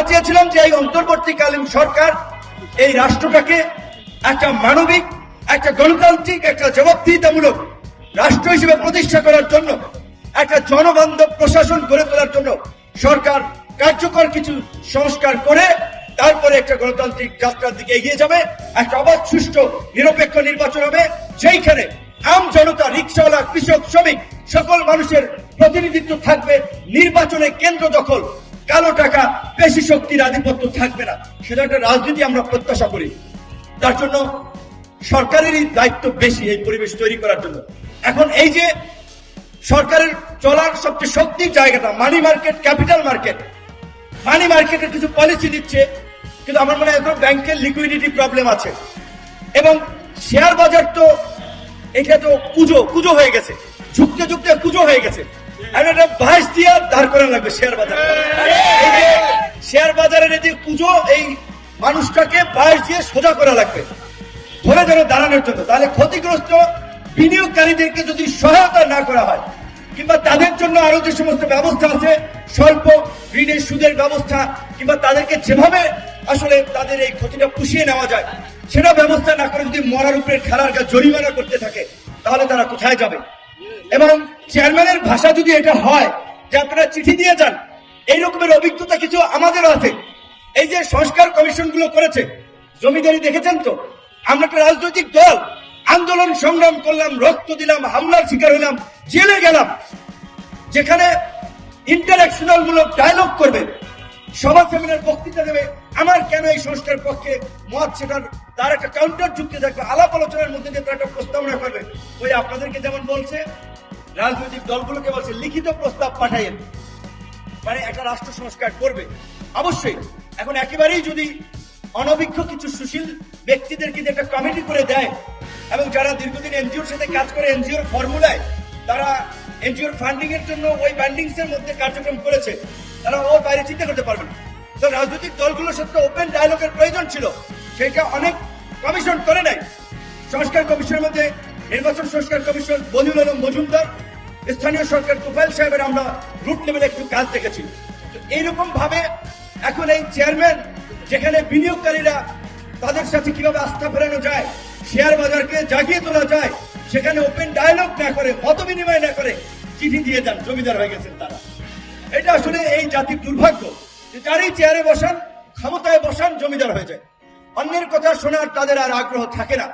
আমরা চেয়েছিলাম যে এই অন্তর্বর্তীকালীন সরকার এই রাষ্ট্রটাকে একটা মানবিক, একটা গণতান্ত্রিক, একটা জবাবদিহিতামূলক রাষ্ট্র হিসেবে প্রতিষ্ঠা করার জন্য, একটা জনবান্ধব প্রশাসন গড়ে তোলার জন্য সরকার কার্যকর কিছু সংস্কার করে তারপরে একটা গণতান্ত্রিক যাত্রার দিকে এগিয়ে যাবে। একটা অবাধ, সুষ্ঠু, নিরপেক্ষ নির্বাচন হবে, সেইখানে আম জনতা, রিকশাওয়ালা, কৃষক, শ্রমিক সকল মানুষের প্রতিনিধিত্ব থাকবে। নির্বাচনে কেন্দ্র দখল, কালো টাকা, পেশি শক্তির আধিপত্য থাকবে না। সেটা একটা রাজনীতি আমরা প্রত্যাশা করি। তার জন্য সরকারেরই দায়িত্ব বেশি এই পরিবেশ তৈরি করার জন্য। এখন এই যে সরকারের চলার সবচেয়ে শক্তির জায়গাটা মানি মার্কেট, ক্যাপিটাল মার্কেট, মানি মার্কেটের কিছু পলিসি দিচ্ছে, কিন্তু আমার মনে হয় এখন ব্যাংকের লিকুইডিটি প্রবলেম আছে। এবং শেয়ার বাজার তো এটা তো কুজো হয়ে গেছে, ঝুঁকতে ঝুঁকতে কুজো হয়ে গেছে। একটা বাঁশ দিয়ে দাঁড় করা লাগবে শেয়ার বাজার। এই যে শেয়ার বাজারের এই যে কুজো, এই মানুষটাকে বাঁশ দিয়ে সোজা করা লাগবে ধরে ধরে দাঁড়ানোর জন্য। তাহলে ক্ষতিগ্রস্ত বিনিয়োগকারীদেরকে যদি সহায়তা না করা হয়, কিংবা তাদের জন্য আরো যে সমস্ত ব্যবস্থা আছে, স্বল্প ঋণের সুদের ব্যবস্থা, কিংবা তাদেরকে যেভাবে আসলে তাদের এই ক্ষতিটা পুষিয়ে নেওয়া যায় সেটা ব্যবস্থা না করে যদি মরার উপরে খেলার জরিমানা করতে থাকে, তাহলে তারা কোথায় যাবে? এবং চেয়ারম্যানের ভাষা যদি এটা হয় যে আপনারা চিঠি দিয়ে যান, এই রকমের অভিজ্ঞতা কিছু আমাদেরও আছে। এই যে সংস্কার কমিশন গুলো করেছে, জমিদারি দেখেছেন তো, আমরা একটা রাজনৈতিক দল, আন্দোলন সংগ্রাম করলাম, রক্ত দিলাম, হামলার শিকার হলাম, জেলে গেলাম, যেখানে ইন্টালেকচুয়াল মূলক ডায়লগ করবে, সভা সেমিনার বক্তৃতা দেবে, আমার কেন এই সংস্কার পক্ষে মত, সেটার তার একটা কাউন্টার যুক্তি থাকবে, আলাপ আলোচনার মধ্যে দিয়ে তার একটা প্রস্তাবনা করবে। ওই আপনাদেরকে যেমন বলছে, রাজনৈতিক দলগুলোকে বলছে লিখিত প্রস্তাব পাঠাইয়েন, মানে একটা রাষ্ট্র সংস্কার করবে। অবশ্যই এখন একেবারেই যদি অনভিজ্ঞ কিছু সুশীল ব্যক্তিদেরকে একটা কমিটি করে দেয়, এবং যারা দীর্ঘদিন এনজিওর সাথে কাজ করে, এনজিওর ফর্মুলায় তারা এনজিওর ফান্ডিং এর জন্য ওই ব্যান্ডিংস এর মধ্যে কার্যক্রম করেছে, তারা ওর বাইরে চিন্তা করতে পারবে না। তো রাজনৈতিক দলগুলোর সাথে ওপেন ডায়ালগের প্রয়োজন ছিল, সেটা অনেক কমিশন করে নাই। সংস্কার কমিশনের মধ্যে নির্বাচন সংস্কার কমিশন, বদিউল আলম মজুমদার, স্থানীয় সরকার তোফায়েল সাহেবের আমরা রুট লেভেলে একটু কাজ দেখেছি। এইরকম ভাবে এখন এই চেয়ারম্যান, যেখানে বিনিয়োগকারীরা তাদের সাথে কিভাবে আস্থা ফেরানো যায়, শেয়ার বাজারকে জাগিয়ে তোলা যায়, সেখানে ওপেন ডায়ালগ না করে, মত বিনিময় না করে চিঠি দিয়ে যান, জমিদার হয়ে গেছেন তারা। এটা আসলে এই জাতির দুর্ভাগ্য যে যারই চেয়ারে বসান, ক্ষমতায় বসান, জমিদার হয়ে যায়। অন্যের কথা শোনার তাদের আর আগ্রহ থাকে না।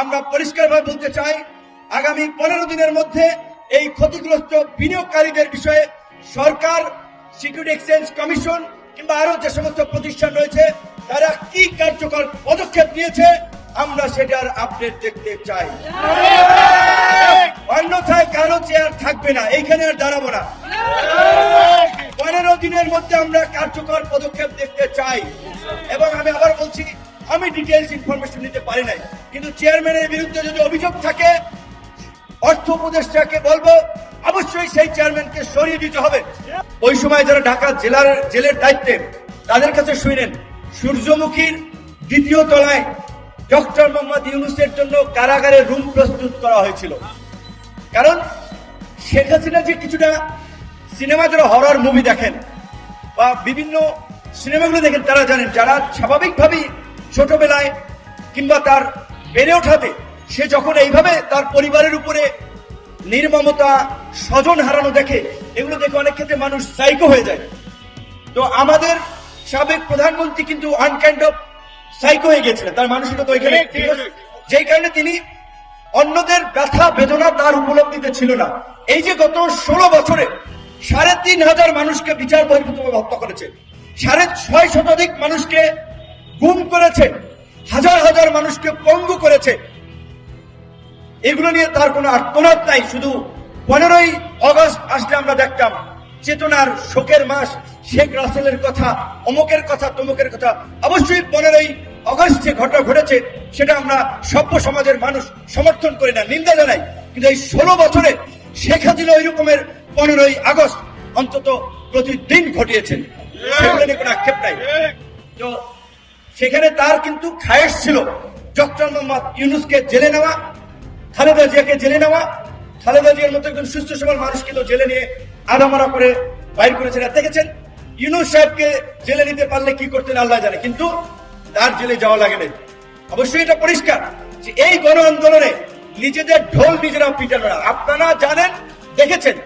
আমরা পরিষ্কারভাবে বলতে চাই, আগামী 15 দিনের মধ্যে এই ক্ষতিগ্রস্ত বিনিয়োগকারীদের বিষয়ে সরকার, সিকিউরিটি এক্সচেঞ্জ কমিশন কিংবা আরো যে সমস্ত প্রতিষ্ঠান রয়েছে, তারা কি কার্যকর পদক্ষেপ নিয়েছে আমরা সেটার আপডেট দেখতে চাই। অন্যথায় কারো চেয়ার থাকবে না, এইখানে আর দাঁড়াবো না। 15 দিনের মধ্যে আমরা কার্যকর পদক্ষেপ দেখতে চাই। এবং আমি আবার বলছি, আমি ডিটেইলস ইনফরমেশন নিতে পারি নাই, কিন্তু চেয়ারম্যানের বিরুদ্ধে যদি অভিযোগ থাকে, অর্থ উপদেষ্টাকে বলবো অবশ্যই সেই চেয়ারম্যানকে সরিয়ে দিতে হবে। ওই সময় যারা ঢাকা জেলের দায়িত্বে, তাদের কাছে শুনেন, সূর্যমুখীর 2য় তলায় ডক্টর মোহাম্মদ ইউনূসের জন্য কারাগারে রুম প্রস্তুত করা হয়েছিল। কারণ শেখ হাসিনা যে কিছুটা সিনেমা, যারা হরর মুভি দেখেন বা বিভিন্ন সিনেমাগুলো দেখেন, তারা জানেন, যারা স্বাভাবিকভাবেই ছোটবেলায় কিংবা তার বেড়ে ওঠাতে সে যখন এইভাবে তার পরিবারের উপরে নির্মমতা, স্বজন হারানো দেখে, এগুলো দেখে অনেক ক্ষেত্রে মানুষ সাইকো হয়ে যায়। তো আমাদের সাবেক প্রধানমন্ত্রী কিন্তু আনকাইন্ড অফ সাইকো হয়ে গিয়েছিলেন, তার মানসিকতা ওইখানে, যেই কারণে তিনি অন্যদের ব্যথা বেদনা তার উপলব্ধিতে ছিল না। এই যে গত 16 বছরে 3,500 মানুষকে বিচার বহির্ভূতভাবে হত্যা করেছে, 650 শতাধিক মানুষকে গুম করেছে, হাজার হাজার মানুষকে পঙ্গু করেছে, এগুলো নিয়ে তার কোনো আর্তনাদ নাই। শুধু 15ই অগস্ট আসলে আমরা দেখতাম চেতনার শোকের মাস, শেখ রাসেলের কথা, অমুকের কথা, তমুকের কথা। অবশ্যই 15ই অগস্ট যে ঘটনা ঘটেছে সেটা আমরা সভ্য সমাজের মানুষ সমর্থন করি না, নিন্দা জানাই, কিন্তু এই 16 বছরে শেখ হাসিনা ওই রকমের 15ই আগস্ট অন্তত প্রতিদিন ঘটিয়েছেন, সেগুলো নিয়ে কোনো আক্ষেপ নাই। তো সেখানে তার কিন্তু খায়েশ ছিল ডক্টর মোহাম্মদ ইউনূসকে জেলে নেওয়া, খালেদা জিয়াকে জেলে নেওয়া। খালেদা জিয়ার মতো একজন সুস্থ সবল মানুষ কিন্তু জেলে নিয়ে আদামারা করে বাইর করেছেন। দেখেছেন ইউনূস সাহেবকে জেলে নিতে পারলে কি করতেন আল্লাহ জানে, কিন্তু তার জেলে যাওয়া লাগে নাই। অবশ্যই এটা পরিষ্কার যে এই গণ আন্দোলনে নিজেদের ঢোল নিজেরা পিটানো না। আপনারা জানেন, দেখেছেন,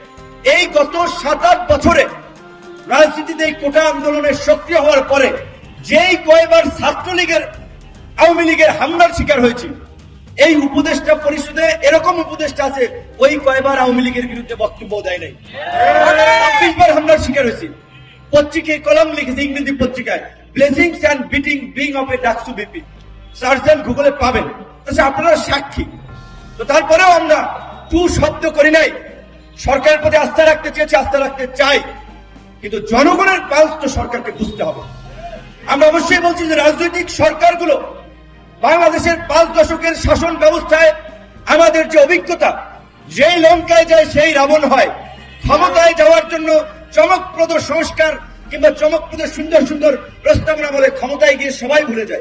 এই গত 7-8 বছরে রাজনীতিতে এই কোটা আন্দোলনের সক্রিয় হওয়ার পরে যেই কয়েকবার ছাত্রলীগের আওয়ামী লীগের হামলার শিকার হয়েছে, এই উপদেষ্টা পরিষদে এরকম উপদেষ্টা আছে ওই কয়েকবার আওয়ামী লীগের বিরুদ্ধে বক্তব্য দেয় নাই। 26 বার হামলার শিকার হয়েছে। পত্রিকায় কলম লিখেছে, ইংরেজি পত্রিকায়, blessings and beating being of A DUCSU BP. Search গুগলে পাবেন। আপনারা সাক্ষী। তো তারপরেও আমরা টু শব্দ করি নাই। সরকারের প্রতি আস্থা রাখতে চেয়েছি, আস্থা রাখতে চাই, কিন্তু জনগণের পালস তো সরকারকে বুঝতে হবে। আমরা অবশ্যই বলছি যে রাজনৈতিক সরকারগুলো বাংলাদেশের 5 দশকের শাসন ব্যবস্থায় আমাদের যে অভিজ্ঞতা, যেই লঙ্কায় যায় সেই রাবণ হয়। ক্ষমতায় যাওয়ার জন্য চমকপ্রদ সংস্কার কিংবা চমকপ্রদ সুন্দর সুন্দর প্রস্তাবনা বলে ক্ষমতায় গিয়ে সবাই ভুলে যায়।